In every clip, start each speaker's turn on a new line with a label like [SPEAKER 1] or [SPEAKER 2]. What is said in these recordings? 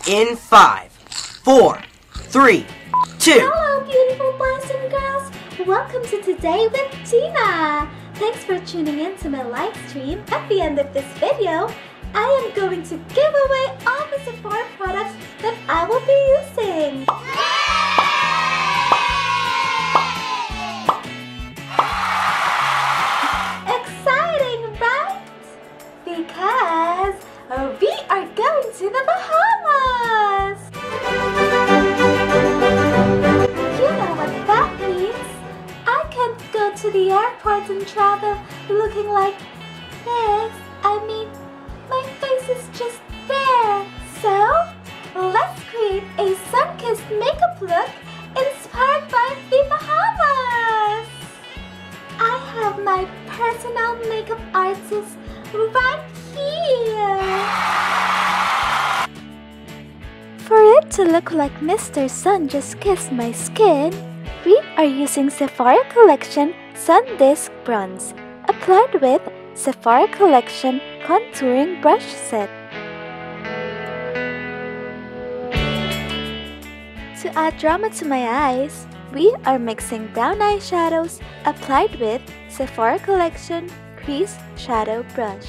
[SPEAKER 1] in 5, 4, 3, 2.
[SPEAKER 2] Hello, beautiful boys and girls. Welcome to Today with Tina. Thanks for tuning in to my live stream. At the end of this video, I am going to give away all the Sephora products that I will be using. Exciting, right? Because we are going to the Bahamas. You know what that means. I can't go to the airport and travel looking like this. I mean, my face is just there. So, let's create a sun-kissed makeup look inspired by the Bahamas. I have my personal makeup artist right here. For it to look like Mr. Sun just kissed my skin, we are using Sephora Collection Sun Disc Bronze, applied with Sephora Collection Contouring Brush Set. To add drama to my eyes, we are mixing brown eyeshadows applied with Sephora Collection Crease Shadow Brush.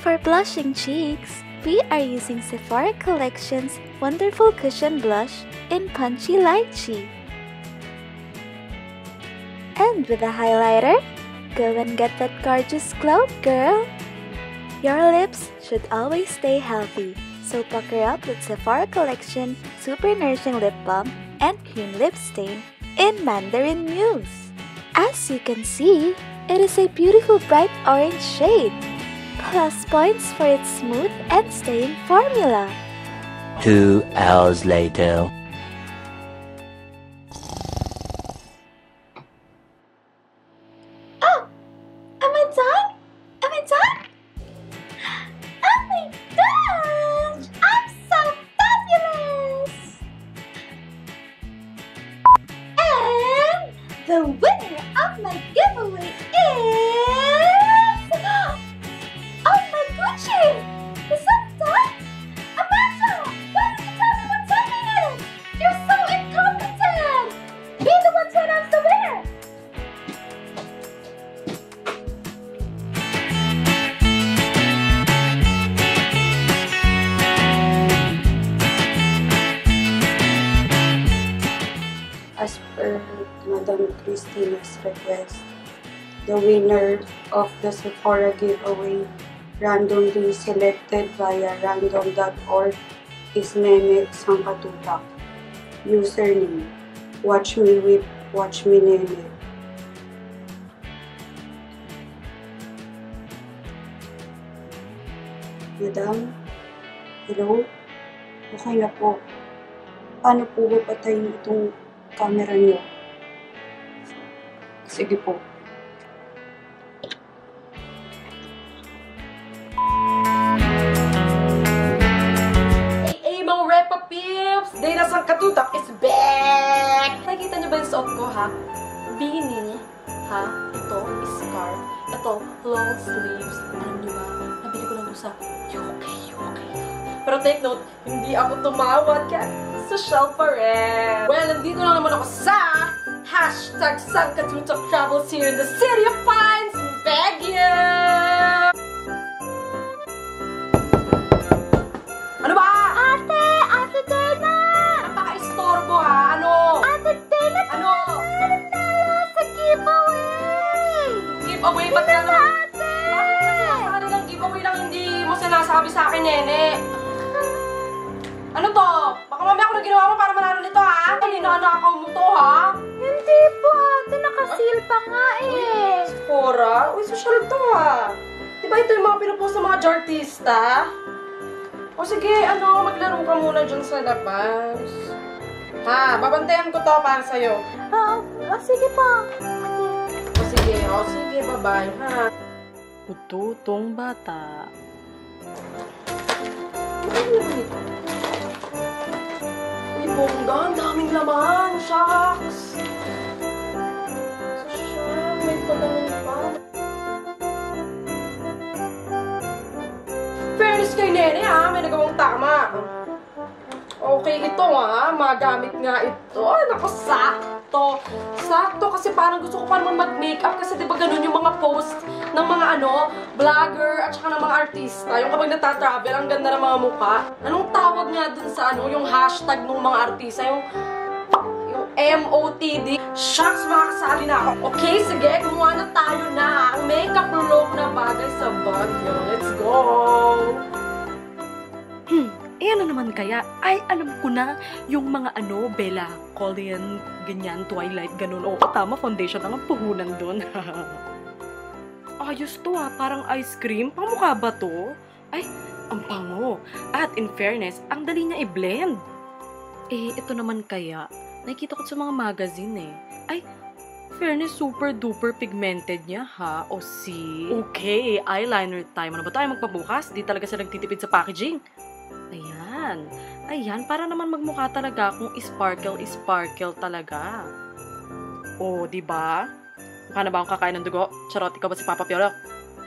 [SPEAKER 2] For blushing cheeks, we are using Sephora Collection's Wonderful Cushion Blush in Punchy Lychee. And with a highlighter, go and get that gorgeous glow, girl! Your lips should always stay healthy, so pucker up with Sephora Collection Super Nourishing Lip Balm and Cream Lip Stain in Mandarin Muse. As you can see, it is a beautiful bright orange shade. Plus points for its smooth and staying formula.
[SPEAKER 3] 2 hours later.
[SPEAKER 2] Oh! Am I done? Am I done? Oh my gosh! I'm so fabulous! And the winner of my giveaway is... Oh my Gucci! Is that done? Amanda! Why didn't you tell me what time it is? You're so incompetent! Be the one to announce the winner!
[SPEAKER 4] As per Madam Christina's request, the winner of the Sephora giveaway, randomly selected via random.org, is Nene Sangkatutak. Username: Watch Me Whip, Watch Me Nene. Madam? Hello? Okay na po. Paano po ba patayin itong camera niyo? Sige po.
[SPEAKER 5] Hey, mga Repa Pips! Dana Sangkatutak is back! Nakikita niyo ba yung suot ko, ha? Beanie, ha? Ito, scarf. Ito, long sleeves. Alam niyo ba? Nabili ko lang ito sa UK. Pero take note, hindi ako tumawad kaya social pa rin. Well, nandito na naman ako sa #Sangkatutak Travels here in the City of Pines, Baguio! Ano ba?
[SPEAKER 2] Ate Dana!
[SPEAKER 5] Napaka-istorbo ha? Ano?
[SPEAKER 2] Ate Dana!
[SPEAKER 5] Ano?
[SPEAKER 2] Nanalo sa giveaway!
[SPEAKER 5] Giveaway? Ba't ka naman?
[SPEAKER 2] Ate!
[SPEAKER 5] Bakit ng giveaway lang hindi mo sinasabi sa akin, Nene? Ano to? Baka mamaya ako na ginawa mo para manalo nito, ha? Ninanakaw mo to, ha?
[SPEAKER 2] Hindi po, ate. Nakasil pa nga eh.
[SPEAKER 5] Sephora? Uy, social to, ha? Diba ito yung mga pinupost ng mga jartista? O sige, maglaro ka muna dyan sa labas. Ha? Babantayan ko to para sa'yo.
[SPEAKER 2] Sige po.
[SPEAKER 5] O sige, bye-bye, ha? Ututong bata. Ano naman ito? Uy, bongga, ang daming laman. Shucks! May pagano'n pa. Promise kay Nene ha, may nagawang tama. Okay, ito ha, magamit nga ito. Naku, sakto. Sakto kasi parang gusto ko pa naman mag-makeup kasi diba ganun yung mga post ng mga vlogger at saka ng mga artista. Yung kapag nagtatravel, ang ganda ng mga mukha. Anong tawag nga dun sa yung hashtag ng mga artista? Yung MOTD. Shucks, makakasali na ako. Okay, sige, gumawa na tayo na ang makeup look na bagay sa Baguio. Let's go!
[SPEAKER 6] Eh ano naman kaya? Ay, alam ko na yung mga Bella, Korean, ganyan, Twilight, ganun. Oo, tama, foundation lang ang puhunan doon. Ayos to parang ice cream. Pamukha ba to? Ay, ang pango. At in fairness, ang dali niya i-blend. Eh, ito naman kaya, nakikita ko sa mga magazine Ay, fairness, super duper pigmented niya ha. O see? Okay, eyeliner time. Ano ba tayo magpabukas? Di talaga sila nagtitipid sa packaging. Ayan. Ayan, para naman magmukha talaga kung sparkle talaga. O, diba? Mukha na ba akong kakain ng dugo? Charot, ikaw ba si Papa Piolo?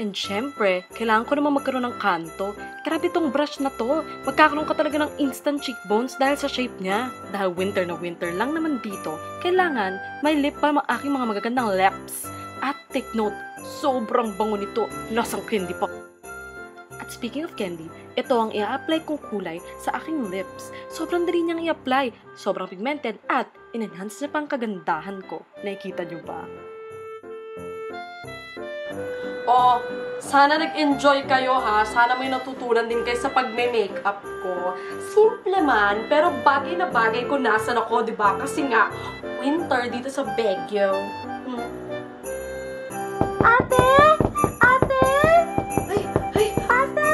[SPEAKER 6] And syempre, kailangan ko naman magkaroon ng kanto. Grabe tong brush na to. Magkakaroon ka talaga ng instant cheekbones dahil sa shape niya. Dahil winter na winter lang naman dito, kailangan may lip balm ang aking mga magagandang lips. At take note, sobrang bango nito. Lasang candy pa. At speaking of candy, ito ang i-apply kong kulay sa aking lips. Sobrang dali niyang i-apply, sobrang pigmented, at in-enhance niya pang kagandahan ko. Nakikita niyo ba?
[SPEAKER 5] Oh, sana nag-enjoy kayo ha. Sana may natutunan din kayo sa pagme-makeup ko. Simple man, pero bagay na bagay kung nasan ako, diba? Kasi nga, winter dito sa Baguio.
[SPEAKER 2] Ate! Ate!
[SPEAKER 5] Ay!
[SPEAKER 2] Ate!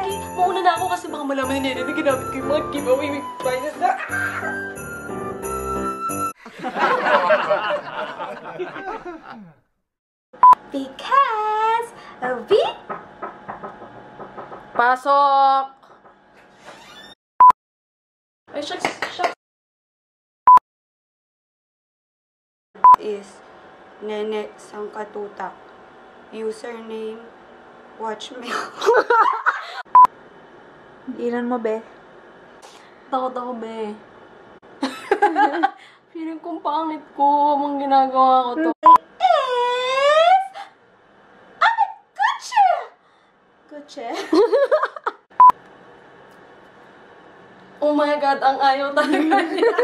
[SPEAKER 5] Sige, mauna na ako kasi baka malaman ni Nene na ginamit ko yung mga giveaway with prizes na.
[SPEAKER 2] Because we
[SPEAKER 5] Pasok! Ay, shucks.
[SPEAKER 4] Is Nene Sangkatutak. Username, watch me.
[SPEAKER 2] Ilan mo, be?
[SPEAKER 5] Takot ako, be. Feeling kong pangit ko habang ginagawa ko to.
[SPEAKER 2] Kutse?
[SPEAKER 5] Oh my God, ang ayaw talaga niya.